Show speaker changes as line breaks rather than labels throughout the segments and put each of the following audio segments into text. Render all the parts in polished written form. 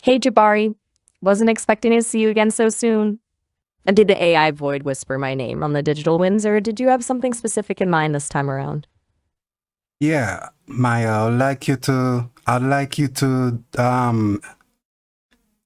Hey, Jabari. Wasn't expecting to see you again so soon. And did the AI void whisper my name on the digital winds, or did you have something specific in mind this time around?
Yeah, Maya, I'd like you to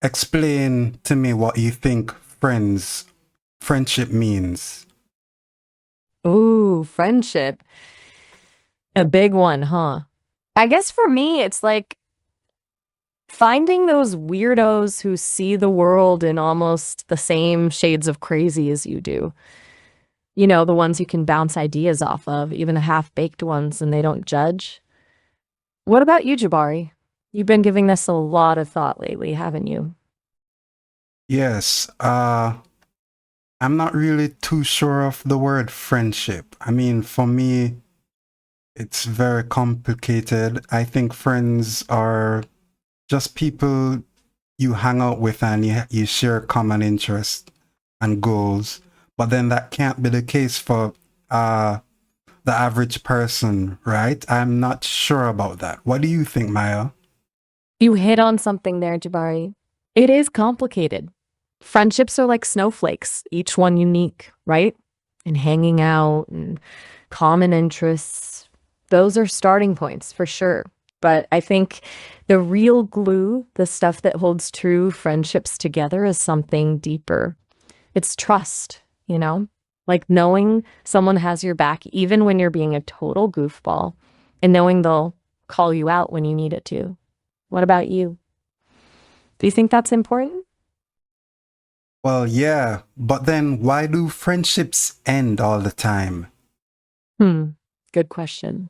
explain to me what you think friendship means.
Ooh, friendship. A big one, huh? I guess for me, it's like finding those weirdos who see the world in almost the same shades of crazy as you do. You know, the ones you can bounce ideas off of, even the half-baked ones, and they don't judge. What about you, Jabari? You've been giving this a lot of thought lately, haven't you?
Yes, I'm not really too sure of the word friendship. I mean, for me, it's very complicated. I think friends are just people you hang out with and you share common interests and goals. But then that can't be the case for uh, the average person, right? I'm not sure about that. What do you think, Maya?
You hit on something there, Jabari. It is complicated. Friendships are like snowflakes, each one unique, right? And hanging out and common interests. Those are starting points for sure. But I think the real glue, the stuff that holds true friendships together, is something deeper. It's trust, you know? Like knowing someone has your back even when you're being a total goofball and knowing they'll call you out when you need it to. What about you? Do you think that's important?
Well, yeah, but then why do friendships end all the time?
Hmm, good question.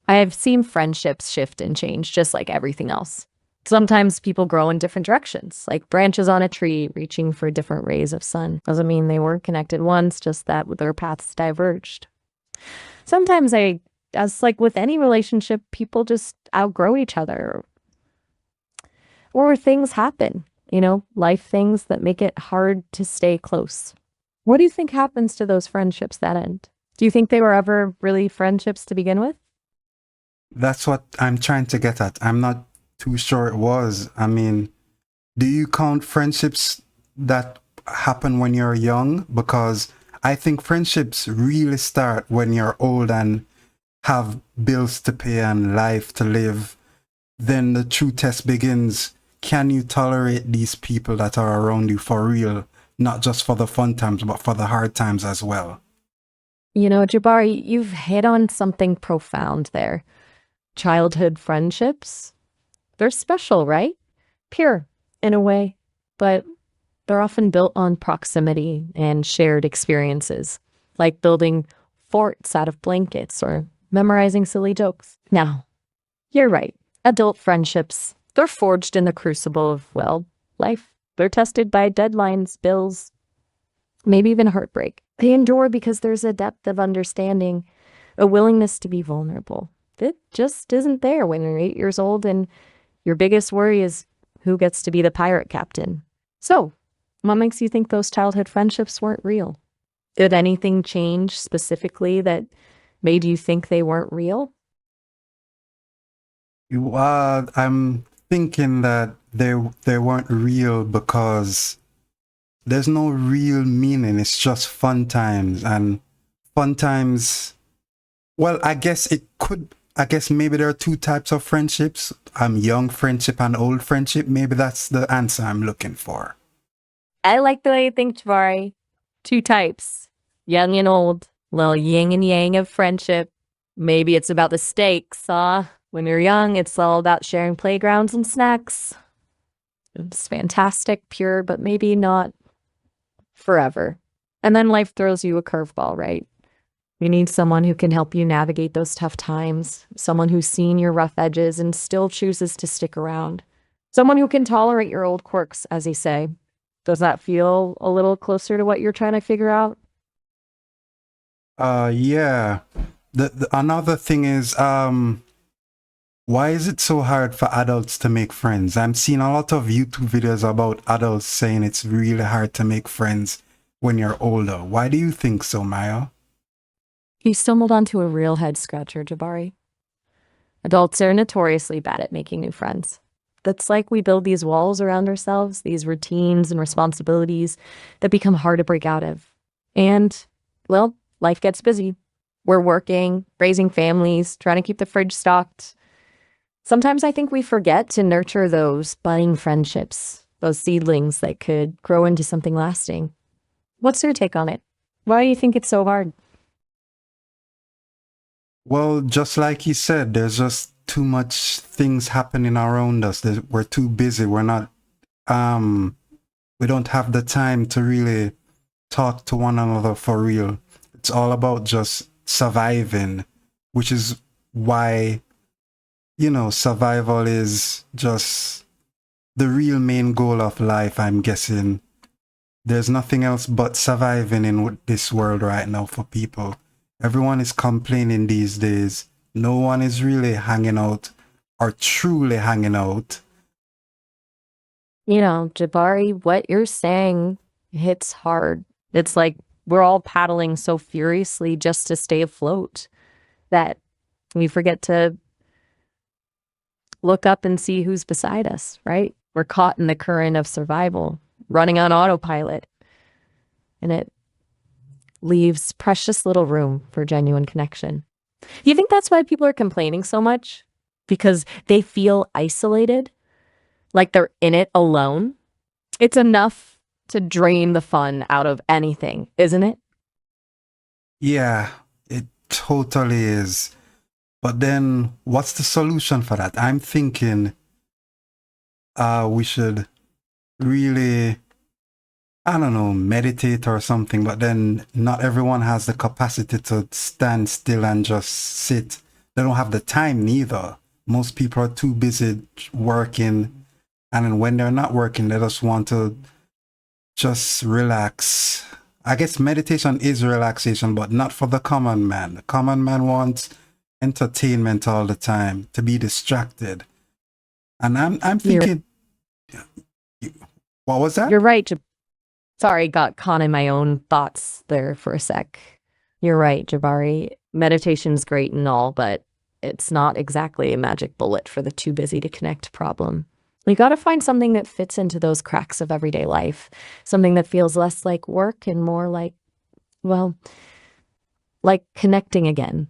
I have seen friendships shift and change just like everything else. Sometimes people grow in different directions, like branches on a tree reaching for different rays of sun. Doesn't mean they weren't connected once, just that their paths diverged. Sometimes as like with any relationship, people just outgrow each other or things happen, life things that make it hard to stay close. What do you think happens to those friendships that end? Do you think they were ever really friendships to begin with?
That's what I'm trying to get at. I'm not too sure it was. I mean, do you count friendships that happen when you're young? Because I think friendships really start when you're old and have bills to pay and life to live. Then the true test begins. Can you tolerate these people that are around you for real? Not just for the fun times, but for the hard times as well.
Jabari, you've hit on something profound there. Childhood friendships, they're special, right? Pure in a way, but they're often built on proximity and shared experiences, like building forts out of blankets or memorizing silly jokes. Now, you're right. Adult friendships, they're forged in the crucible of, well, life. They're tested by deadlines, bills, maybe even heartbreak. They endure because there's a depth of understanding, a willingness to be vulnerable. That just isn't there when you're 8 years old and your biggest worry is who gets to be the pirate captain. So, what makes you think those childhood friendships weren't real? Did anything change specifically that made you think they weren't real?
I'm thinking that they weren't real because there's no real meaning. It's just fun times and fun times. Well, I guess it could. I guess maybe there are two types of friendships. Young friendship and old friendship. Maybe that's the answer I'm looking for.
I like the way you think, Jabari. Two types, young and old, little yin and yang of friendship. Maybe it's about the stakes, huh? When you're young, it's all about sharing playgrounds and snacks. It's fantastic, pure, but maybe not forever. And then life throws you a curveball, right? You need someone who can help you navigate those tough times, someone who's seen your rough edges and still chooses to stick around, someone who can tolerate your old quirks, as they say. Does that feel a little closer to what you're trying to figure out?
Yeah. The another thing is why is it so hard for adults to make friends? I'm seeing a lot of YouTube videos about adults saying it's really hard to make friends when you're older. Why do you think so, Maya?
He stumbled onto a real head scratcher, Jabari. Adults are notoriously bad at making new friends. That's like we build these walls around ourselves, these routines and responsibilities that become hard to break out of. And, well, life gets busy. We're working, raising families, trying to keep the fridge stocked. Sometimes I think we forget to nurture those budding friendships, those seedlings that could grow into something lasting. What's your take on it? Why do you think it's so hard?
Well, just like he said, there's just too much things happening around us. We're too busy. Um, we don't have the time to really talk to one another for real. It's all about just surviving, which is why, survival is just the real main goal of life, I'm guessing. There's nothing else but surviving in this world right now for people. Everyone is complaining these days. No one is really hanging out or truly hanging out.
Jabari, what you're saying hits hard. It's like we're all paddling so furiously just to stay afloat that we forget to look up and see who's beside us, right? We're caught in the current of survival, running on autopilot, and it leaves precious little room for genuine connection. Do you think that's why people are complaining so much? Because they feel isolated, like they're in it alone? It's enough to drain the fun out of anything, isn't it?
Yeah, it totally is. But then what's the solution for that? I'm thinking we should really, I don't know, meditate or something, but then not everyone has the capacity to stand still and just sit. They don't have the time neither. Most people are too busy working, and then when they're not working, they just want to just relax. I guess meditation is relaxation, but not for the common man. The common man wants entertainment all the time, to be distracted. And I'm thinking, what was that?
You're right. Sorry, got caught in my own thoughts there for a sec. You're right, Jabari. Meditation's great and all, but it's not exactly a magic bullet for the too busy to connect problem. We got to find something that fits into those cracks of everyday life, something that feels less like work and more like, well, like connecting again.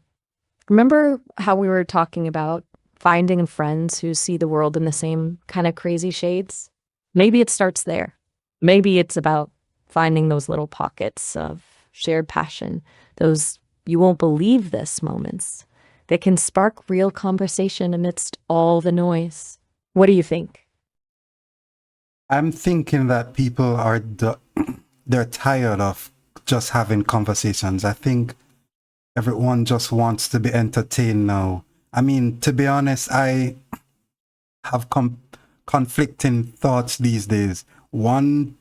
Remember how we were talking about finding friends who see the world in the same kind of crazy shades? Maybe it starts there. Maybe it's about finding those little pockets of shared passion, those you won't believe this moments that can spark real conversation amidst all the noise. What do you think?
I'm thinking that people are they're tired of just having conversations. I think everyone just wants to be entertained now. I mean, to be honest, I have conflicting thoughts these days. One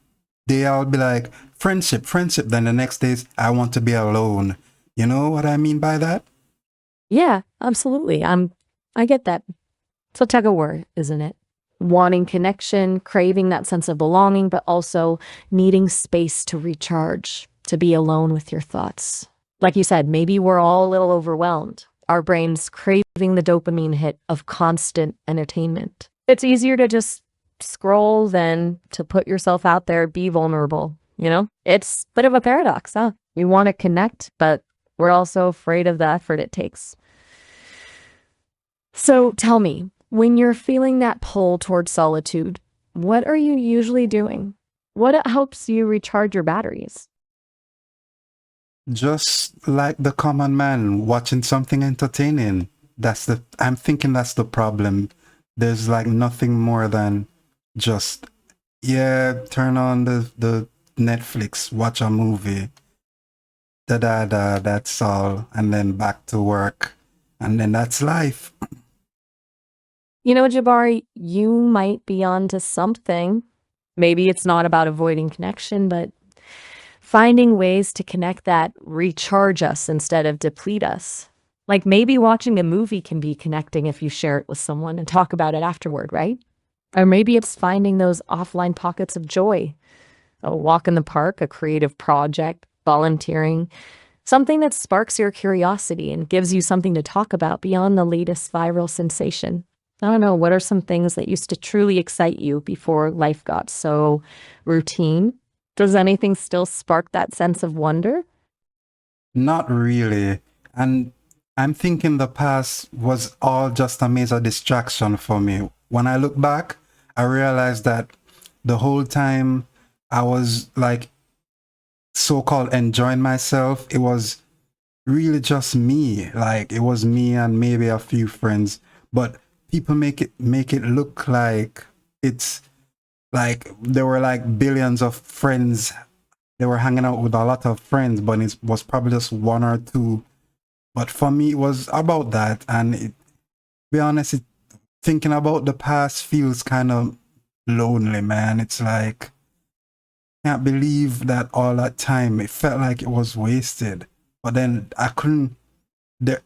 day I'll be like, friendship, friendship. Then the next day, I want to be alone. You know what I mean by that?
Yeah, absolutely. I get that. It's a tug of war, isn't it? Wanting connection, craving that sense of belonging, but also needing space to recharge, to be alone with your thoughts. Like you said, maybe we're all a little overwhelmed. Our brains craving the dopamine hit of constant entertainment. It's easier to just scroll than to put yourself out there, be vulnerable, It's a bit of a paradox, huh? We want to connect, but we're also afraid of the effort it takes. So tell me, when you're feeling that pull towards solitude, what are you usually doing? What helps you recharge your batteries?
Just like the common man watching something entertaining. I'm thinking that's the problem. There's like nothing more than just, yeah, turn on the Netflix, watch a movie, that's all. And then back to work. And then that's life.
Jabari, you might be onto something. Maybe it's not about avoiding connection, but finding ways to connect that recharge us instead of deplete us. Like maybe watching a movie can be connecting if you share it with someone and talk about it afterward, right? Or maybe it's finding those offline pockets of joy. A walk in the park, a creative project, volunteering, something that sparks your curiosity and gives you something to talk about beyond the latest viral sensation. I don't know, what are some things that used to truly excite you before life got so routine? Does anything still spark that sense of wonder?
Not really. And I'm thinking the past was all just a major distraction for me. When I look back, I realized that the whole time I was like so-called enjoying myself, it was really just me. Like it was me and maybe a few friends. But people make it look like it's like there were like billions of friends. They were hanging out with a lot of friends, but it was probably just one or two. But for me, it was about that. And be honest, thinking about the past feels kind of lonely, man. It's like, can't believe that all that time, it felt like it was wasted. But then I couldn't,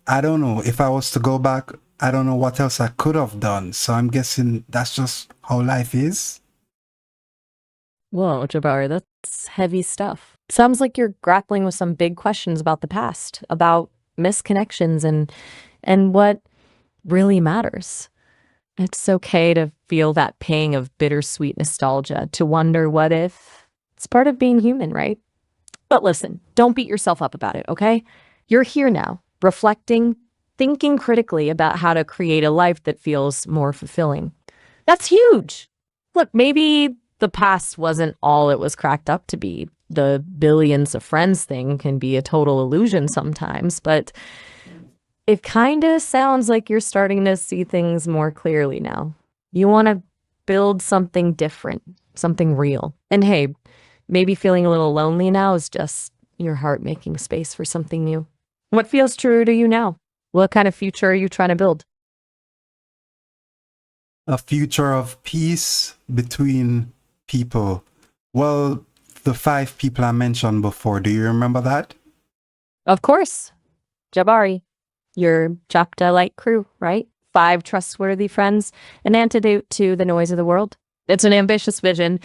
I don't know. If I was to go back, I don't know what else I could have done. So I'm guessing that's just how life is.
Whoa, Jabari, that's heavy stuff. Sounds like you're grappling with some big questions about the past, about misconnections and what really matters. It's okay to feel that pang of bittersweet nostalgia, to wonder what if. It's part of being human, right? But listen, don't beat yourself up about it, okay? You're here now, reflecting, thinking critically about how to create a life that feels more fulfilling. That's huge. Look, maybe the past wasn't all it was cracked up to be. The billions of friends thing can be a total illusion sometimes, but it kind of sounds like you're starting to see things more clearly now. You want to build something different, something real. And hey, maybe feeling a little lonely now is just your heart making space for something new. What feels true to you now? What kind of future are you trying to build?
A future of peace between people. Well, the five people I mentioned before, do you remember that?
Of course, Jabari, your Chapta Light crew, right? 5 trustworthy friends, an antidote to the noise of the world. It's an ambitious vision,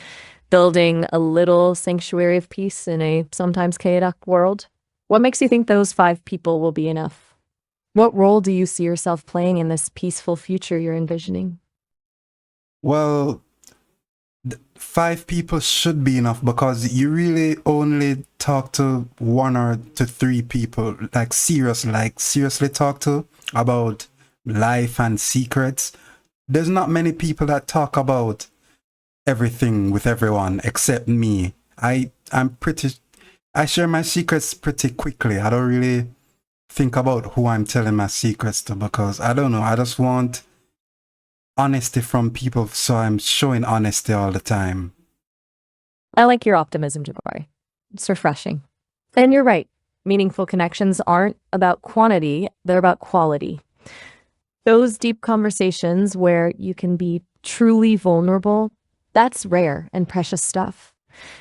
building a little sanctuary of peace in a sometimes chaotic world. What makes you think those 5 people will be enough? What role do you see yourself playing in this peaceful future you're envisioning?
Well, five people should be enough because you really only talk to one or to three people, like seriously talk to about life and secrets. There's not many people that talk about everything with everyone except me. I share my secrets pretty quickly. I don't really think about who I'm telling my secrets to because I don't know. I just want honesty from people, so I'm showing honesty all the time.
I like your optimism, Jabari. It's refreshing. And you're right. Meaningful connections aren't about quantity, they're about quality. Those deep conversations where you can be truly vulnerable, that's rare and precious stuff.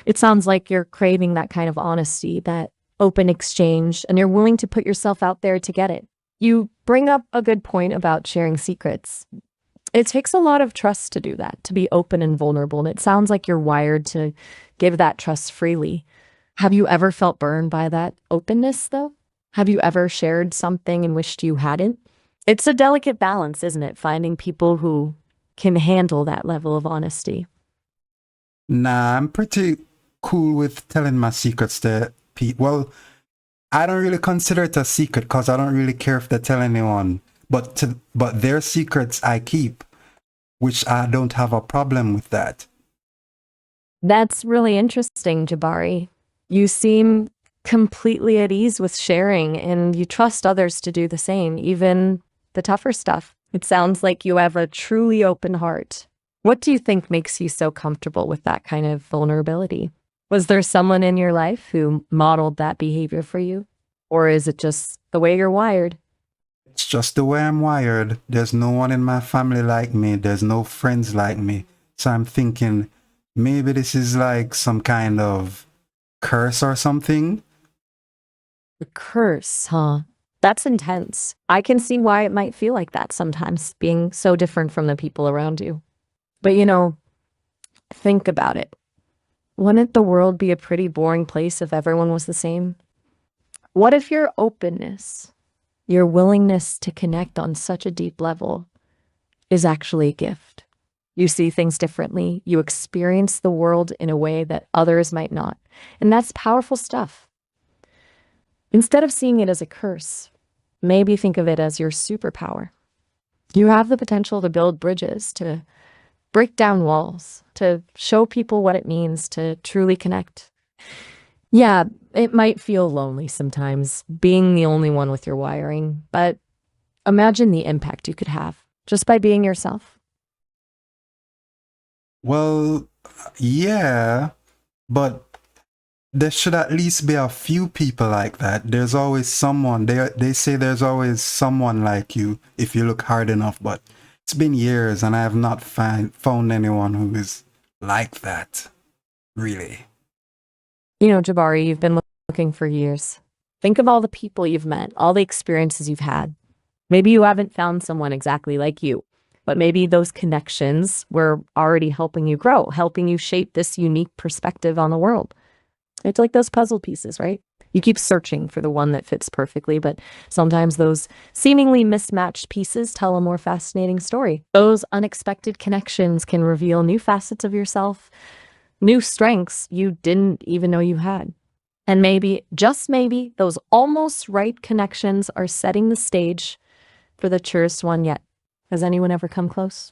It sounds like you're craving that kind of honesty, that open exchange, and you're willing to put yourself out there to get it. You bring up a good point about sharing secrets. It takes a lot of trust to do that, to be open and vulnerable. And it sounds like you're wired to give that trust freely. Have you ever felt burned by that openness, though? Have you ever shared something and wished you hadn't? It's a delicate balance, isn't it? Finding people who can handle that level of honesty.
Nah, I'm pretty cool with telling my secrets to people. Well, I don't really consider it a secret because I don't really care if they tell anyone. But their secrets I keep, which I don't have a problem with that.
That's really interesting, Jabari. You seem completely at ease with sharing and you trust others to do the same, even the tougher stuff. It sounds like you have a truly open heart. What do you think makes you so comfortable with that kind of vulnerability? Was there someone in your life who modeled that behavior for you? Or is it just the way you're wired?
It's just the way I'm wired. There's no one in my family like me. There's no friends like me. So I'm thinking maybe this is like some kind of curse or something.
The curse, huh? That's intense. I can see why it might feel like that sometimes, being so different from the people around you. But think about it. Wouldn't the world be a pretty boring place if everyone was the same? What if your openness, your willingness to connect on such a deep level, is actually a gift. You see things differently. You experience the world in a way that others might not. And that's powerful stuff. Instead of seeing it as a curse, maybe think of it as your superpower. You have the potential to build bridges, to break down walls, to show people what it means to truly connect. Yeah, it might feel lonely sometimes, being the only one with your wiring, but imagine the impact you could have just by being yourself.
Well, yeah, but there should at least be a few people like that. There's always someone. They say there's always someone like you if you look hard enough, but it's been years and I have not found anyone who is like that, really.
You know, Jabari, you've been looking for years. Think of all the people you've met, all the experiences you've had. Maybe you haven't found someone exactly like you, but maybe those connections were already helping you grow, helping you shape this unique perspective on the world. It's like those puzzle pieces, right? You keep searching for the one that fits perfectly, but sometimes those seemingly mismatched pieces tell a more fascinating story. Those unexpected connections can reveal new facets of yourself, new strengths you didn't even know you had. And maybe, just maybe, those almost right connections are setting the stage for the truest one yet. Has anyone ever come close?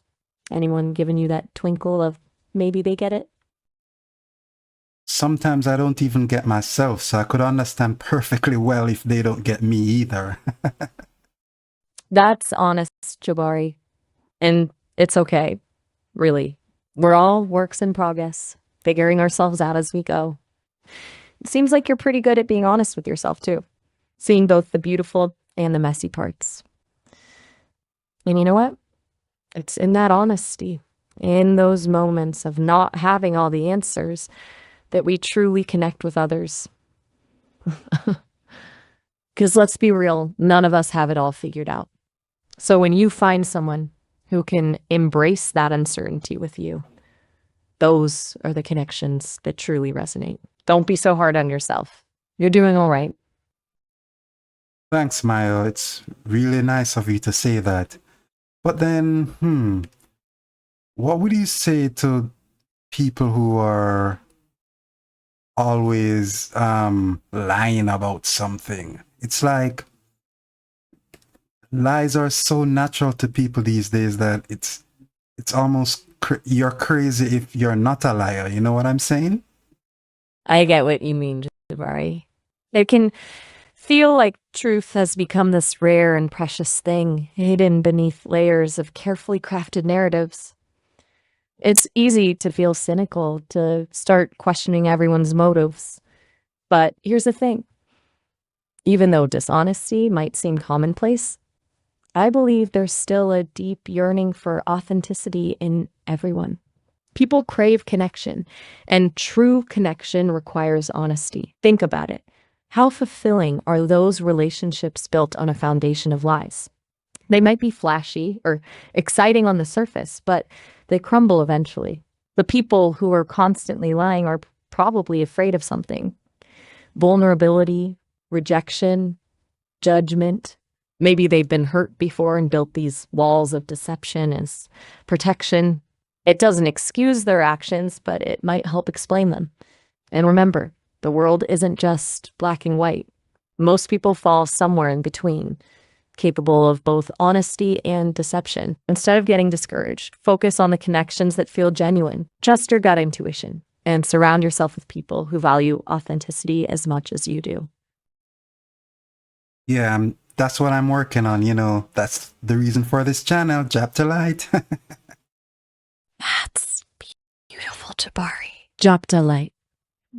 Anyone given you that twinkle of maybe they get it?
Sometimes I don't even get myself, so I could understand perfectly well if they don't get me either.
That's honest, Jabari. And it's okay, really. We're all works in progress, figuring ourselves out as we go. It seems like you're pretty good at being honest with yourself, too, seeing both the beautiful and the messy parts. And you know what? It's in that honesty, in those moments of not having all the answers, that we truly connect with others. Because let's be real, none of us have it all figured out. So when you find someone who can embrace that uncertainty with you, those are the connections that truly resonate. Don't be so hard on yourself. You're doing all right.
Thanks, Mayo. It's really nice of you to say that. But then, what would you say to people who are always lying about something? It's like lies are so natural to people these days that it's almost you're crazy if you're not a liar. You know what I'm saying?
I get what you mean, Jabari. It can feel like truth has become this rare and precious thing, hidden beneath layers of carefully crafted narratives. It's easy to feel cynical, to start questioning everyone's motives. But here's the thing. Even though dishonesty might seem commonplace, I believe there's still a deep yearning for authenticity in everyone. People crave connection, and true connection requires honesty. Think about it. How fulfilling are those relationships built on a foundation of lies? They might be flashy or exciting on the surface, but they crumble eventually. The people who are constantly lying are probably afraid of something: vulnerability, rejection, judgment. Maybe they've been hurt before and built these walls of deception as protection. It doesn't excuse their actions, but it might help explain them. And remember, the world isn't just black and white. Most people fall somewhere in between, capable of both honesty and deception. Instead of getting discouraged, focus on the connections that feel genuine. Trust your gut intuition and surround yourself with people who value authenticity as much as you do.
Yeah, that's what I'm working on. That's the reason for this channel, Jab to Light.
That's beautiful, Jabari. Drop delight,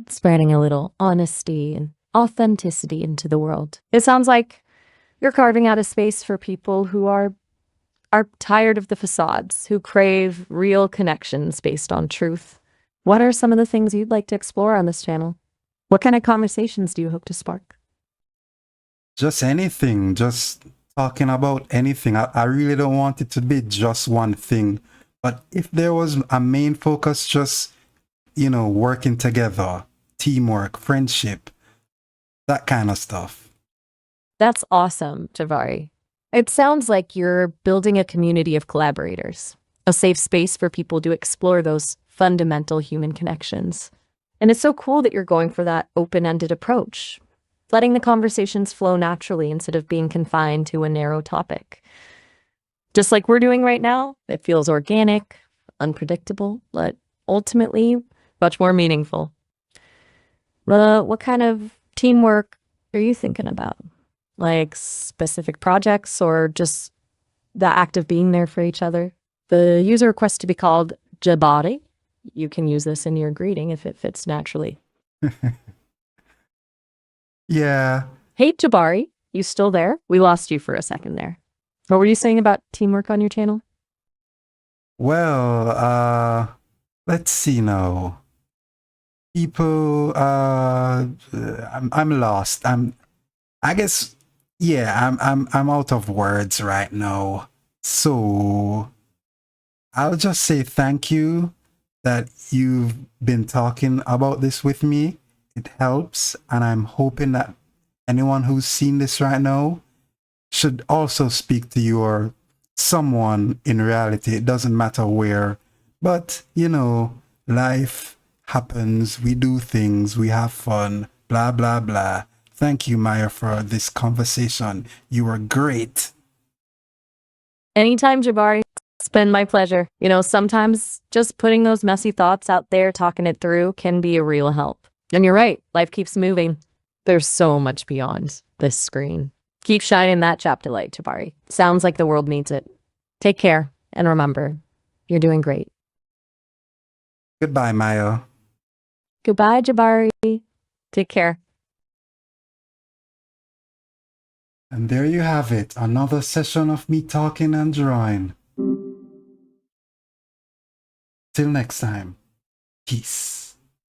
spreading a little honesty and authenticity into the world. It sounds like you're carving out a space for people who are tired of the facades, who crave real connections based on truth. What are some of the things you'd like to explore on this channel? What kind of conversations do you hope to spark?
Just anything, just talking about anything. I really don't want it to be just one thing. But if there was a main focus, just, working together, teamwork, friendship, that kind of stuff.
That's awesome, Jabari. It sounds like you're building a community of collaborators, a safe space for people to explore those fundamental human connections. And it's so cool that you're going for that open-ended approach, letting the conversations flow naturally instead of being confined to a narrow topic. Just like we're doing right now, it feels organic, unpredictable, but ultimately much more meaningful. What kind of teamwork are you thinking about? Like specific projects or just the act of being there for each other? The user requests to be called Jabari. You can use this in your greeting if it fits naturally.
Yeah.
Hey, Jabari, you still there? We lost you for a second there. What were you saying about teamwork on your channel?
Well, let's see now. People, I'm lost. I guess, yeah, I'm out of words right now. So I'll just say thank you that you've been talking about this with me. It helps, and I'm hoping that anyone who's seen this right now should also speak to you or someone in reality. It doesn't matter where, but you know, life happens, we do things, we have fun, blah, blah, blah. Thank you, Maya, for this conversation. You were great.
Anytime, Jabari. It's been my pleasure. You know, sometimes just putting those messy thoughts out there, talking it through, can be a real help. And you're right, life keeps moving. There's so much beyond this screen. Keep shining that chapter light, Jabari. Sounds like the world needs it. Take care, and remember, you're doing great.
Goodbye, Maya.
Goodbye, Jabari. Take care.
And there you have it, another session of me talking and drawing. Till next time, peace.